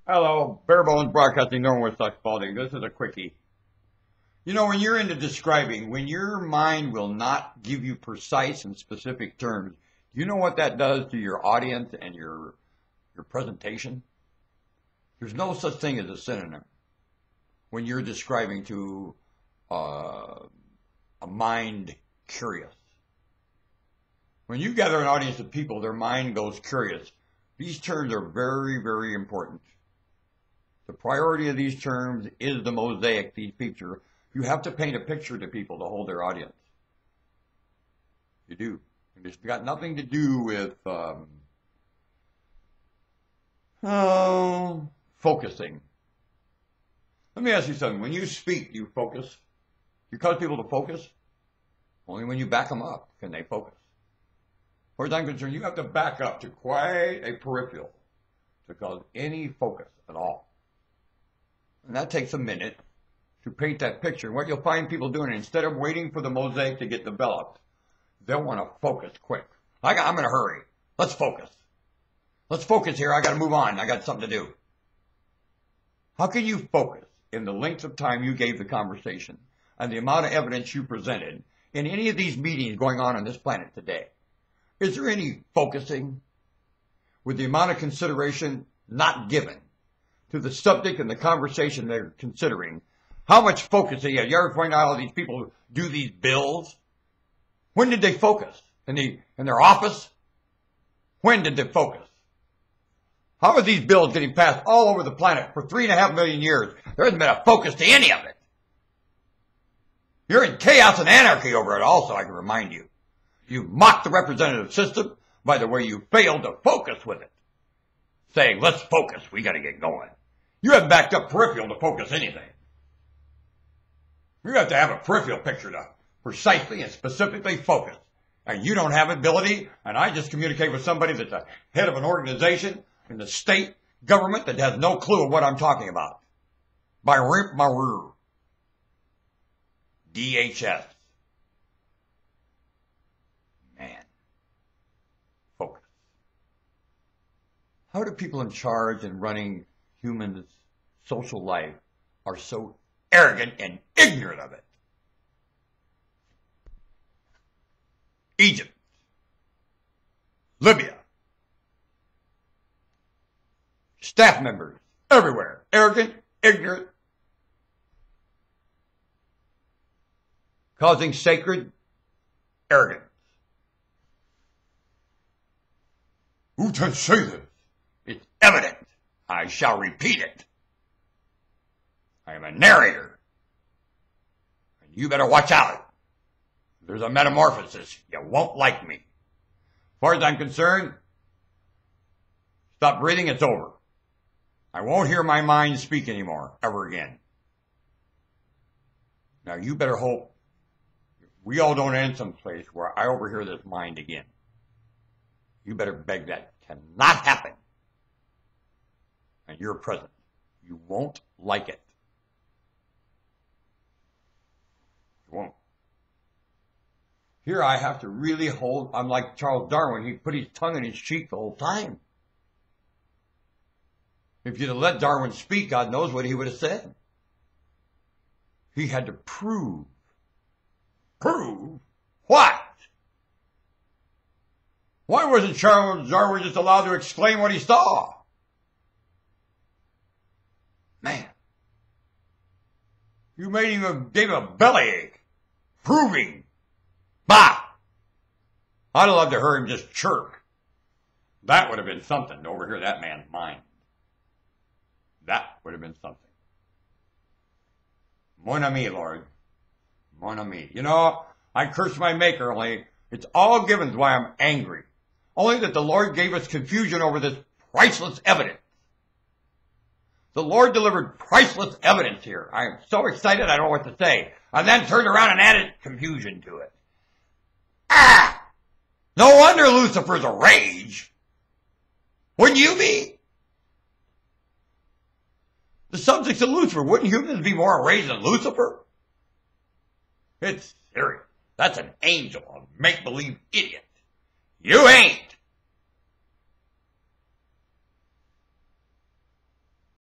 Hello, Bare Bones Broadcasting, Northwest Spalding. This is a quickie. You know, when you're into describing, when your mind will not give you precise and specific terms, you know what that does to your audience and your presentation? There's no such thing as a synonym when you're describing to a mind curious. When you gather an audience of people, their mind goes curious. These terms are very, very important. The priority of these terms is the mosaic, these picture. You have to paint a picture to people to hold their audience. You do. And it's got nothing to do with focusing. Let me ask you something. When you speak, you focus. You cause people to focus. Only when you back them up can they focus. As far as I'm concerned, you have to back up to quite a peripheral to cause any focus at all. And that takes a minute to paint that picture. What you'll find people doing, instead of waiting for the mosaic to get developed, they'll want to focus quick. I'm in a hurry. Let's focus. Let's focus here. I got to move on. I got something to do. How can you focus in the length of time you gave the conversation and the amount of evidence you presented in any of these meetings going on this planet today? Is there any focusing with the amount of consideration not given to the subject and the conversation they're considering? How much focusing? You ever find out all these people do these bills? When did they focus? In their office? When did they focus? How are these bills getting passed all over the planet for 3.5 million years? There hasn't been a focus to any of it. You're in chaos and anarchy over it also, I can remind you. You mocked the representative system by the way you failed to focus with it. Saying, let's focus, we got to get going. You haven't backed up peripheral to focus anything. You have to have a peripheral picture to precisely and specifically focus. And you don't have ability, and I just communicate with somebody that's the head of an organization in the state government that has no clue of what I'm talking about. By rimp my rear. DHS. Man. Focus. How do people in charge and running humans' social life are so arrogant and ignorant of it? Egypt, Libya, staff members everywhere, arrogant, ignorant, causing sacred arrogance. Who can say this? It's evident. I shall repeat it. I am a narrator. And you better watch out. There's a metamorphosis. You won't like me. As far as I'm concerned, stop breathing, it's over. I won't hear my mind speak anymore, ever again. Now you better hope we all don't end someplace where I overhear this mind again. You better beg that cannot happen. And you're present. You won't like it. You won't. Here I have to really hold, I'm like Charles Darwin, he put his tongue in his cheek the whole time. If you'd have let Darwin speak, God knows what he would have said. He had to prove. Prove? What? Why wasn't Charles Darwin just allowed to explain what he saw? Man. You gave him a bellyache. Proving. Bah! I'd have loved to hear him just chirp. That would have been something to overhear that man's mind. That would have been something. Mon ami, Lord. Mon ami. You know, I curse my maker, only it's all given why I'm angry. Only that the Lord gave us confusion over this priceless evidence. The Lord delivered priceless evidence here. I am so excited I don't know what to say. And then turned around and added confusion to it. Ah! No wonder Lucifer's a rage. Wouldn't you be? The subjects of Lucifer, wouldn't humans be more enraged than Lucifer? It's serious. That's an angel, a make-believe idiot. You ain't.